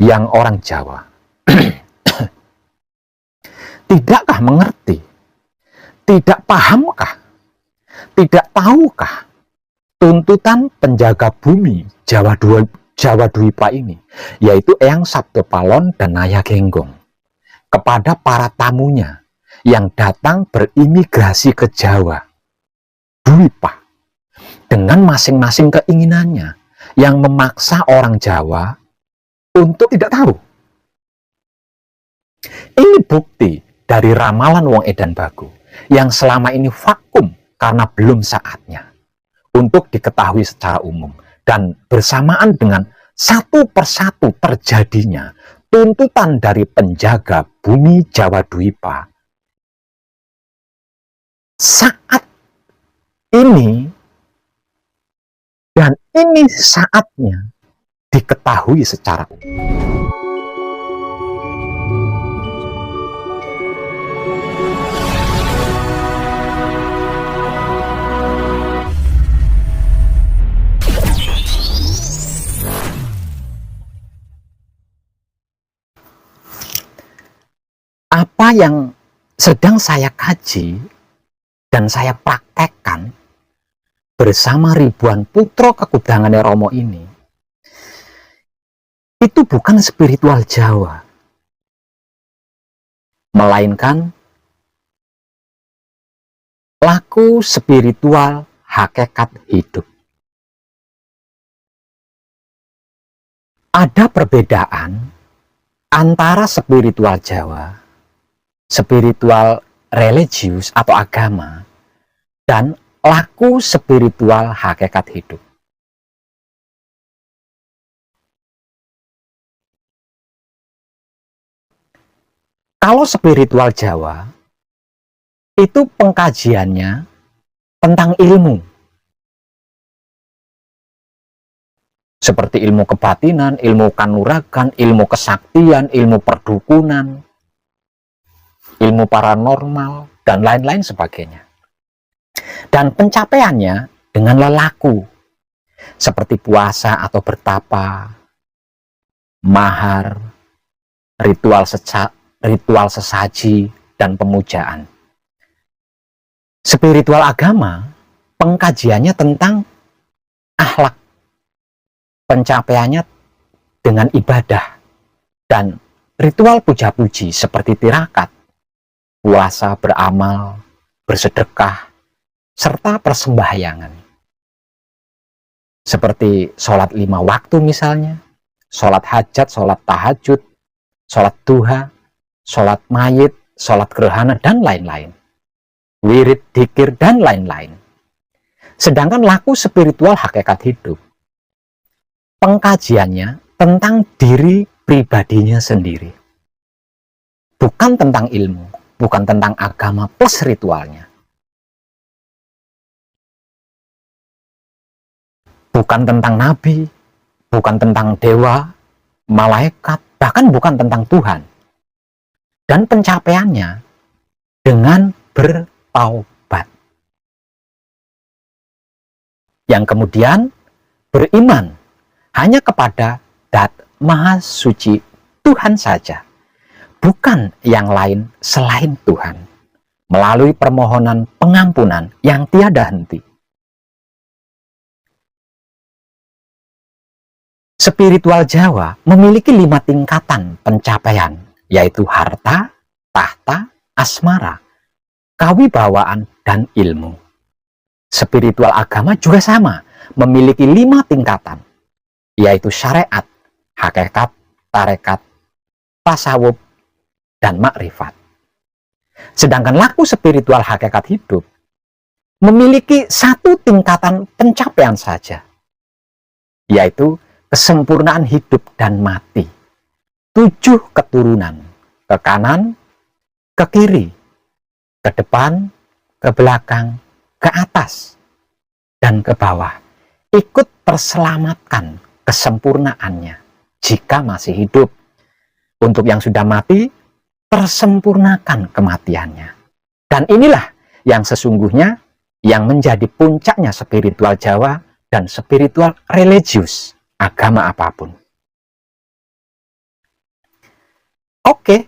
yang orang Jawa tidakkah mengerti, tidak pahamkah, tidak tahukah tuntutan penjaga bumi Jawa Dwipa ini, yaitu Eyang Sabtopalon dan Naya Genggong, kepada para tamunya yang datang berimigrasi ke Jawa Dwipa dengan masing-masing keinginannya yang memaksa orang Jawa untuk tidak tahu. Ini bukti dari ramalan Wong Edan Bagu yang selama ini vakum karena belum saatnya untuk diketahui secara umum, dan bersamaan dengan satu persatu terjadinya tuntutan dari penjaga bumi Jawa Dwipa. Saat ini, dan ini saatnya diketahui secara umum. Apa yang sedang saya kaji dan saya praktekkan bersama ribuan putra kekudangan Romo ini, itu bukan spiritual Jawa, melainkan laku spiritual hakikat hidup. Ada perbedaan antara spiritual Jawa, spiritual religius atau agama, dan laku spiritual hakikat hidup. Kalau spiritual Jawa, itu pengkajiannya tentang ilmu. Seperti ilmu kebatinan, ilmu kanuragan, ilmu kesaktian, ilmu perdukunan, ilmu paranormal, dan lain-lain sebagainya. Dan pencapaiannya dengan lelaku, seperti puasa atau bertapa, mahar, ritual sesaji, dan pemujaan. Spiritual agama, pengkajiannya tentang akhlak, pencapaiannya dengan ibadah, dan ritual puja-puji seperti tirakat, puasa, beramal, bersedekah, serta persembahyangan. Seperti sholat 5 waktu misalnya, sholat hajat, sholat tahajud, sholat duha, sholat mayit, sholat gerhana, dan lain-lain. Wirid, dzikir, dan lain-lain. Sedangkan laku spiritual hakikat hidup, pengkajiannya tentang diri pribadinya sendiri. Bukan tentang ilmu, bukan tentang agama plus ritualnya. Bukan tentang nabi, bukan tentang dewa, malaikat, bahkan bukan tentang Tuhan. Dan pencapaiannya dengan bertaubat. Yang kemudian beriman hanya kepada Dat Maha Suci Tuhan saja, bukan yang lain selain Tuhan, melalui permohonan pengampunan yang tiada henti. Spiritual Jawa memiliki 5 tingkatan pencapaian, yaitu harta, tahta, asmara, kawibawaan, dan ilmu. Spiritual agama juga sama, memiliki 5 tingkatan, yaitu syariat, hakikat, tarekat, tasawuf, dan makrifat. Sedangkan laku spiritual hakikat hidup memiliki 1 tingkatan pencapaian saja, yaitu kesempurnaan hidup dan mati. 7 keturunan, ke kanan, ke kiri, ke depan, ke belakang, ke atas, dan ke bawah, ikut terselamatkan kesempurnaannya jika masih hidup. Untuk yang sudah mati, tersempurnakan kematiannya. Dan inilah yang sesungguhnya yang menjadi puncaknya spiritual Jawa dan spiritual religius, agama apapun. Oke,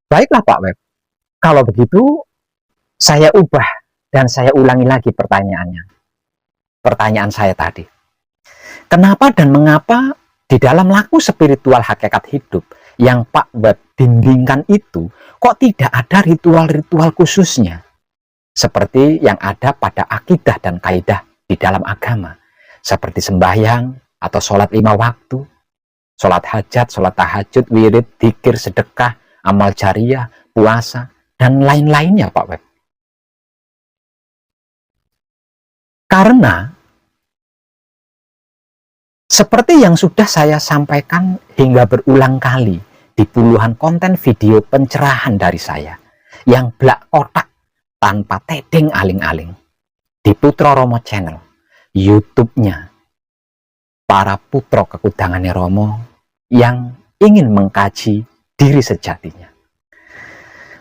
baiklah Pak Web. Kalau begitu, saya ubah dan saya ulangi lagi pertanyaannya. Pertanyaan saya tadi. Kenapa dan mengapa di dalam laku spiritual hakikat hidup yang Pak Web bimbingkan itu, kok tidak ada ritual-ritual khususnya? Seperti yang ada pada akidah dan kaidah di dalam agama. Seperti sembahyang atau sholat 5 waktu, sholat hajat, sholat tahajud, wirid, dzikir, sedekah, amal jariah, puasa, dan lain-lainnya Pak Web. Karena seperti yang sudah saya sampaikan hingga berulang kali di puluhan konten video pencerahan dari saya yang blak kotak tanpa tedeng aling-aling di Putra Romo Channel, YouTube-nya para putra kekudangannya Romo yang ingin mengkaji diri sejatinya.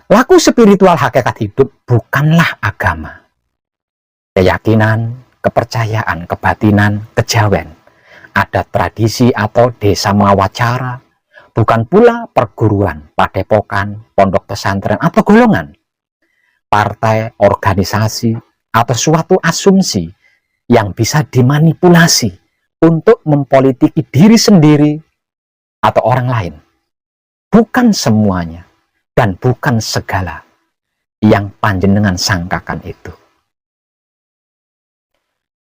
Laku spiritual hakikat hidup bukanlah agama, keyakinan, kepercayaan, kebatinan, kejawen, adat tradisi atau desa mawacara, bukan pula perguruan, padepokan, pondok pesantren atau golongan, partai, organisasi, atau suatu asumsi yang bisa dimanipulasi untuk mempolitiki diri sendiri atau orang lain. Bukan semuanya dan bukan segala yang panjenengan sangkakan itu.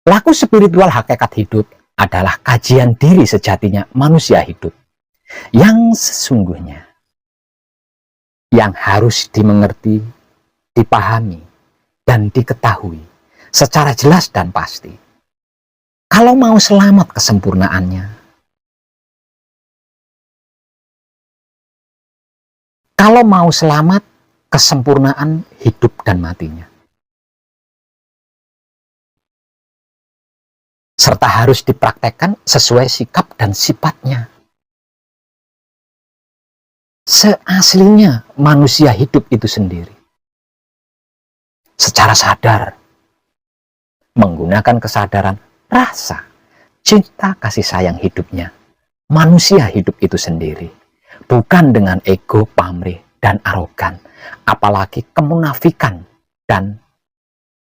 Laku spiritual hakikat hidup adalah kajian diri sejatinya manusia hidup yang sesungguhnya, yang harus dimengerti, dipahami, dan diketahui secara jelas dan pasti. Kalau mau selamat kesempurnaannya, kalau mau selamat kesempurnaan hidup dan matinya, serta harus dipraktekkan sesuai sikap dan sifatnya. Seaslinya manusia hidup itu sendiri. Secara sadar, menggunakan kesadaran, rasa, cinta, kasih sayang hidupnya. Manusia hidup itu sendiri. Bukan dengan ego, pamrih, dan arogan. Apalagi kemunafikan dan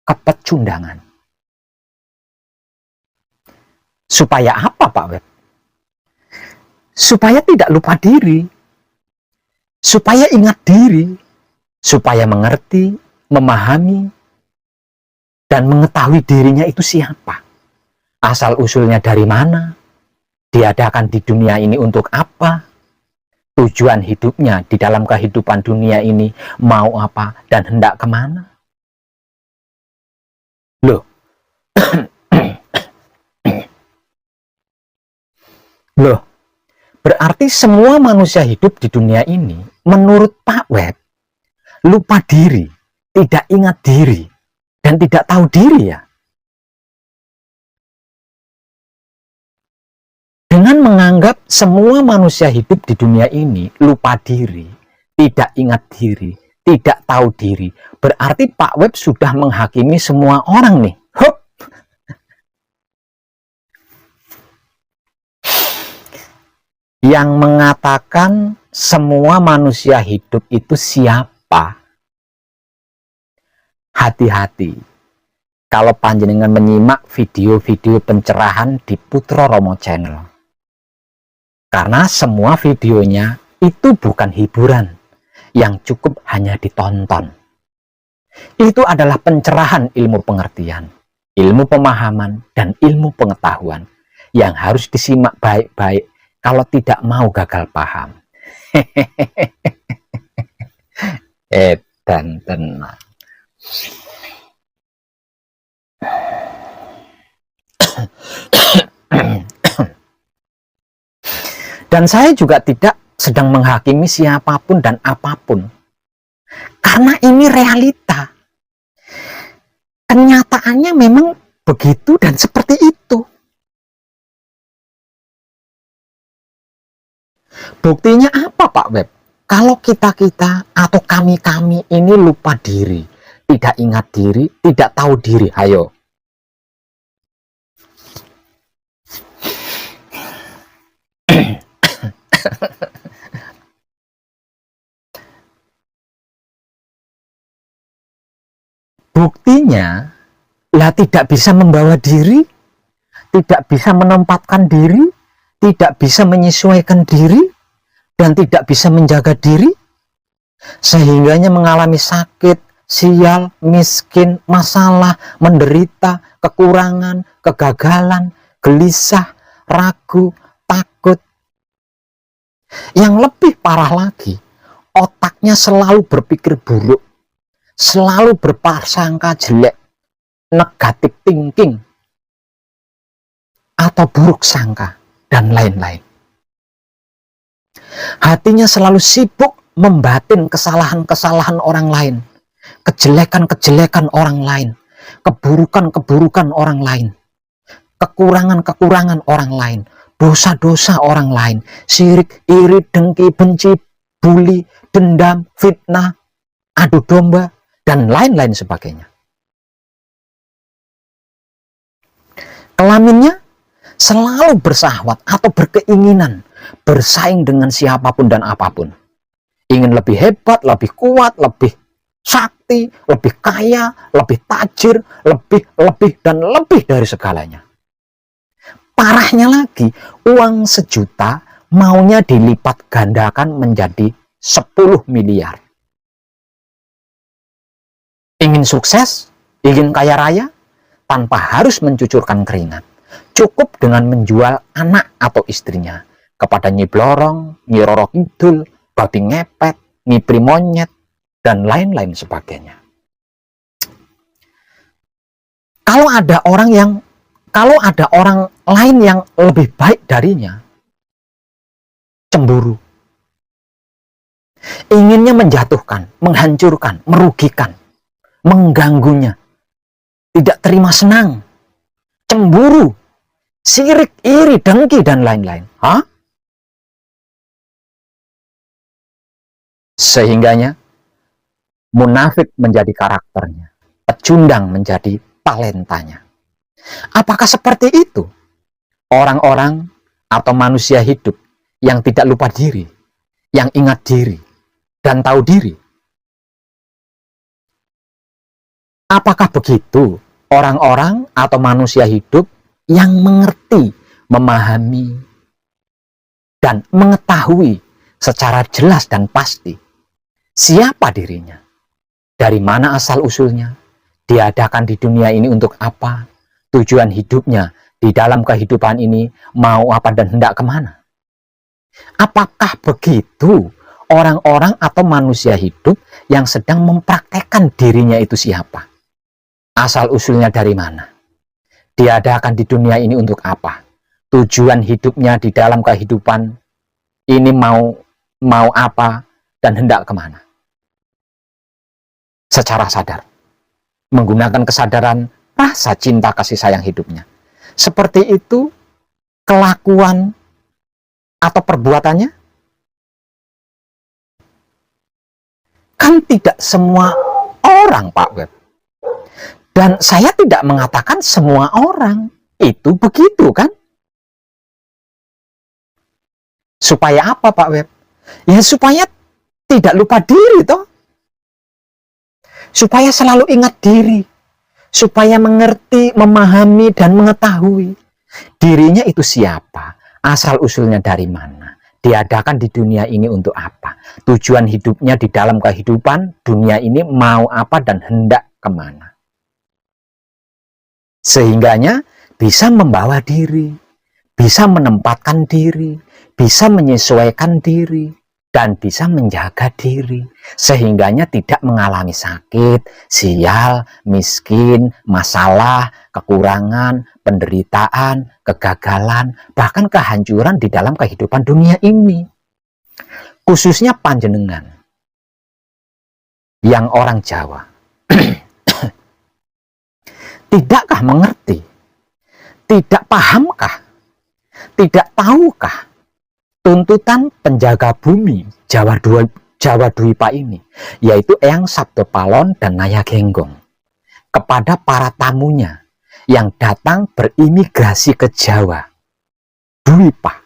kepecundangan. Supaya apa Pak Web? Supaya tidak lupa diri. Supaya ingat diri. Supaya mengerti, memahami, dan mengetahui dirinya itu siapa. Asal-usulnya dari mana. Diadakan di dunia ini untuk apa. Tujuan hidupnya di dalam kehidupan dunia ini mau apa dan hendak kemana. Loh. Loh, berarti semua manusia hidup di dunia ini, menurut Pak Web, lupa diri, tidak ingat diri, dan tidak tahu diri ya. Dengan menganggap semua manusia hidup di dunia ini lupa diri, tidak ingat diri, tidak tahu diri, berarti Pak Web sudah menghakimi semua orang nih. Hup. Yang mengatakan semua manusia hidup itu siapa? Hati-hati kalau panjenengan menyimak video-video pencerahan di Putra Romo Channel. Karena semua videonya itu bukan hiburan yang cukup hanya ditonton. Itu adalah pencerahan ilmu pengertian, ilmu pemahaman, dan ilmu pengetahuan yang harus disimak baik-baik kalau tidak mau gagal paham. Dan tenang. Dan saya juga tidak sedang menghakimi siapapun dan apapun. Karena ini realita. Kenyataannya memang begitu dan seperti itu. Buktinya apa Pak Web? Kalau kita-kita atau kami-kami ini lupa diri, tidak ingat diri, tidak tahu diri, ayo. Buktinya, lah tidak bisa membawa diri, tidak bisa menempatkan diri, tidak bisa menyesuaikan diri, dan tidak bisa menjaga diri, sehingganya mengalami sakit, sial, miskin, masalah, menderita, kekurangan, kegagalan, gelisah, ragu, takut. Yang lebih parah lagi, otaknya selalu berpikir buruk, selalu berprasangka jelek, negatif thinking, atau buruk sangka, dan lain-lain. Hatinya selalu sibuk membatin kesalahan-kesalahan orang lain, kejelekan-kejelekan orang lain, keburukan-keburukan orang lain, kekurangan-kekurangan orang lain, dosa-dosa orang lain, syirik, iri, dengki, benci, bully, dendam, fitnah, adu domba, dan lain-lain sebagainya. Kelaminnya selalu bersahwat atau berkeinginan bersaing dengan siapapun dan apapun. Ingin lebih hebat, lebih kuat, lebih sakti, lebih kaya, lebih tajir, lebih, dan lebih dari segalanya. Parahnya lagi, uang 1 juta maunya dilipat gandakan menjadi 10 miliar. Ingin sukses, ingin kaya raya, tanpa harus mencucurkan keringat. Cukup dengan menjual anak atau istrinya kepada Nyi Blorong, Nyi Roro Kidul, babi ngepet, Nyi Primonyet, dan lain-lain sebagainya. Kalau ada orang lain yang lebih baik darinya, cemburu. Inginnya menjatuhkan, menghancurkan, merugikan, mengganggunya, tidak terima senang, cemburu, sirik, iri, dengki, dan lain-lain. Sehingganya munafik menjadi karakternya, pecundang menjadi talentanya. Apakah seperti itu orang-orang atau manusia hidup yang tidak lupa diri, yang ingat diri, dan tahu diri? Apakah begitu orang-orang atau manusia hidup yang mengerti, memahami, dan mengetahui secara jelas dan pasti siapa dirinya, dari mana asal-usulnya, diadakan di dunia ini untuk apa, tujuan hidupnya di dalam kehidupan ini mau apa dan hendak kemana? Apakah begitu orang-orang atau manusia hidup yang sedang mempraktekkan dirinya itu siapa? Asal-usulnya dari mana? Diadakan di dunia ini untuk apa? Tujuan hidupnya di dalam kehidupan ini mau apa dan hendak kemana? Secara sadar, menggunakan kesadaran rasa cinta kasih sayang hidupnya. Seperti itu kelakuan atau perbuatannya? Kan tidak semua orang, Pak Web. Dan saya tidak mengatakan semua orang itu begitu, kan? Supaya apa, Pak Web? Ya supaya tidak lupa diri, toh. Supaya selalu ingat diri. Supaya mengerti, memahami, dan mengetahui dirinya itu siapa, asal-usulnya dari mana, diadakan di dunia ini untuk apa, tujuan hidupnya di dalam kehidupan dunia ini mau apa dan hendak kemana. Sehingganya bisa membawa diri, bisa menempatkan diri, bisa menyesuaikan diri, dan bisa menjaga diri, sehingganya tidak mengalami sakit, sial, miskin, masalah, kekurangan, penderitaan, kegagalan, bahkan kehancuran di dalam kehidupan dunia ini. Khususnya panjenengan yang orang Jawa. Tidakkah mengerti? Tidak pahamkah? Tidak tahukah tuntutan penjaga bumi Jawa Dwipa ini, yaitu Eyang Sabdopalon dan Naya Genggong, kepada para tamunya yang datang berimigrasi ke Jawa Dwipa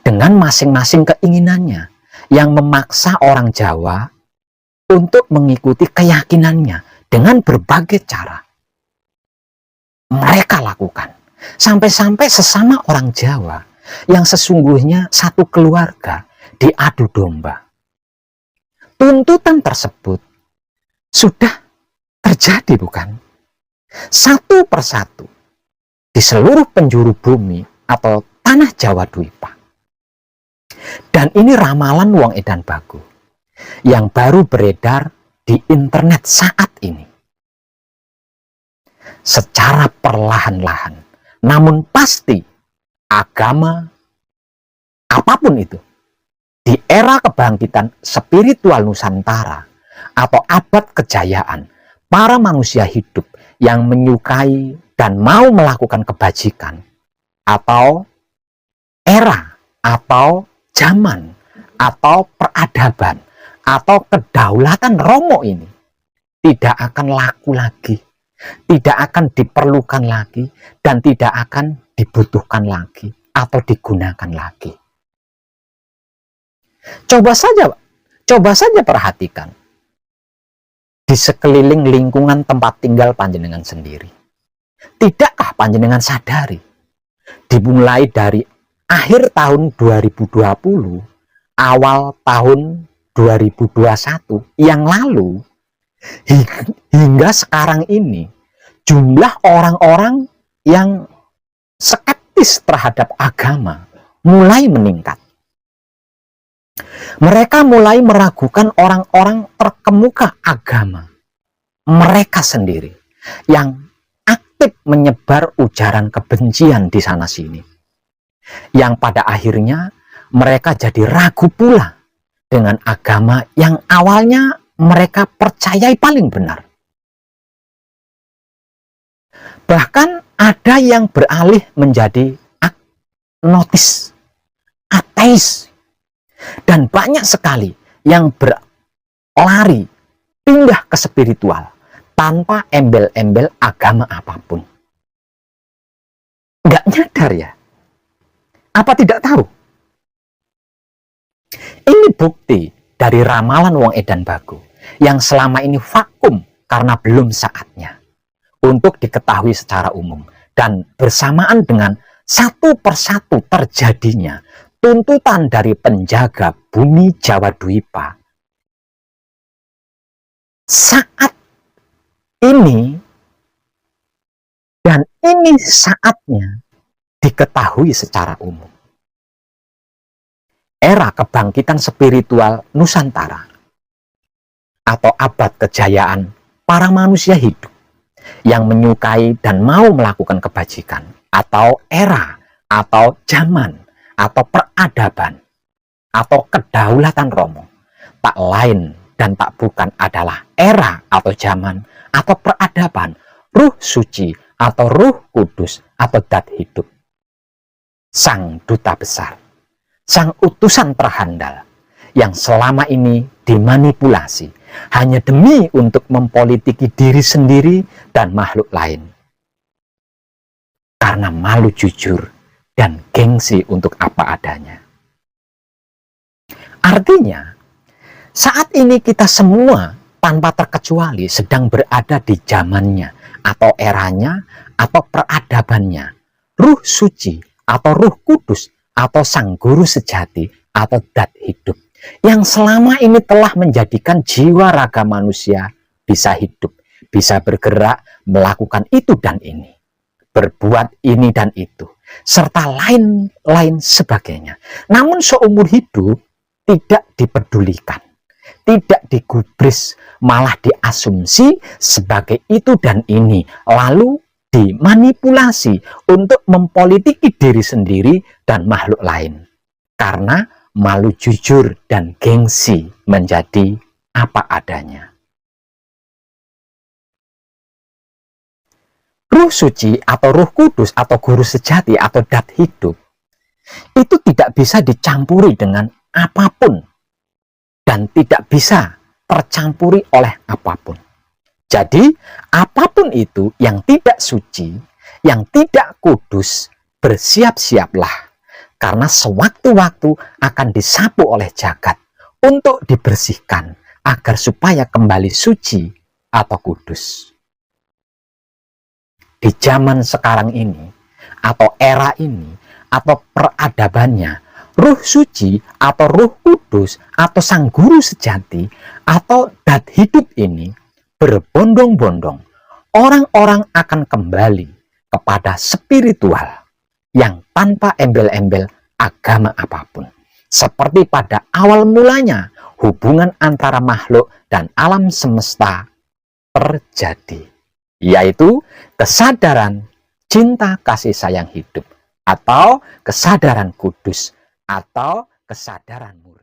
dengan masing-masing keinginannya, yang memaksa orang Jawa untuk mengikuti keyakinannya dengan berbagai cara mereka lakukan. Sampai-sampai sesama orang Jawa yang sesungguhnya satu keluarga diadu domba. Tuntutan tersebut sudah terjadi, bukan? Satu persatu di seluruh penjuru bumi atau tanah Jawa Dwipa. Dan ini ramalan Wong Edan Bagu yang baru beredar di internet saat ini. Secara perlahan-lahan, namun pasti agama apapun itu di era kebangkitan spiritual Nusantara atau abad kejayaan para manusia hidup yang menyukai dan mau melakukan kebajikan, atau era atau zaman atau peradaban atau kedaulatan Romo ini tidak akan laku lagi, tidak akan diperlukan lagi, dan tidak akan dibutuhkan lagi atau digunakan lagi. Coba saja perhatikan di sekeliling lingkungan tempat tinggal panjenengan sendiri. Tidakkah panjenengan sadari, dimulai dari akhir tahun 2020, awal tahun 2021 yang lalu, hingga sekarang ini, jumlah orang-orang yang skeptis terhadap agama mulai meningkat. Mereka mulai meragukan orang-orang terkemuka agama mereka sendiri yang aktif menyebar ujaran kebencian di sana-sini, yang pada akhirnya mereka jadi ragu pula dengan agama yang awalnya mereka percayai paling benar. Bahkan ada yang beralih menjadi agnostis, ateis, dan banyak sekali yang berlari pindah ke spiritual tanpa embel-embel agama apapun. Nggak nyadar ya? Apa tidak tahu? Ini bukti dari ramalan Wong Edan Bagu yang selama ini vakum karena belum saatnya untuk diketahui secara umum, dan bersamaan dengan satu persatu terjadinya tuntutan dari penjaga bumi Jawa Dwipa. Saat ini, dan ini saatnya diketahui secara umum. Era kebangkitan spiritual Nusantara atau abad kejayaan para manusia hidup yang menyukai dan mau melakukan kebajikan, atau era atau zaman atau peradaban atau kedaulatan Romo, tak lain dan tak bukan adalah era atau zaman atau peradaban Ruh Suci atau Ruh Kudus atau Dat Hidup, Sang Duta Besar, Sang Utusan terhandal yang selama ini dimanipulasi hanya demi untuk mempolitiki diri sendiri dan makhluk lain, karena malu jujur dan gengsi untuk apa adanya. Artinya, saat ini kita semua tanpa terkecuali sedang berada di zamannya atau eranya atau peradabannya Ruh Suci atau Ruh Kudus atau Sang Guru Sejati atau Dat Hidup, yang selama ini telah menjadikan jiwa raga manusia bisa hidup, bisa bergerak, melakukan itu dan ini, berbuat ini dan itu, serta lain-lain sebagainya. Namun seumur hidup tidak dipedulikan, tidak digubris, malah diasumsi sebagai itu dan ini, lalu dimanipulasi untuk mempolitiki diri sendiri dan makhluk lain, karena malu jujur dan gengsi menjadi apa adanya. Ruh Suci atau Ruh Kudus atau Guru Sejati atau Dat Hidup itu tidak bisa dicampuri dengan apapun dan tidak bisa tercampuri oleh apapun. Jadi apapun itu yang tidak suci, yang tidak kudus, bersiap-siaplah, karena sewaktu-waktu akan disapu oleh jagat untuk dibersihkan agar supaya kembali suci atau kudus. Di zaman sekarang ini, atau era ini, atau peradabannya, Ruh Suci atau Ruh Kudus atau Sang Guru sejati atau Dat hidup ini berbondong-bondong. Orang-orang akan kembali kepada spiritual yang tanpa embel-embel agama apapun. Seperti pada awal mulanya hubungan antara makhluk dan alam semesta terjadi, yaitu kesadaran cinta kasih sayang hidup atau kesadaran kudus atau kesadaran murni.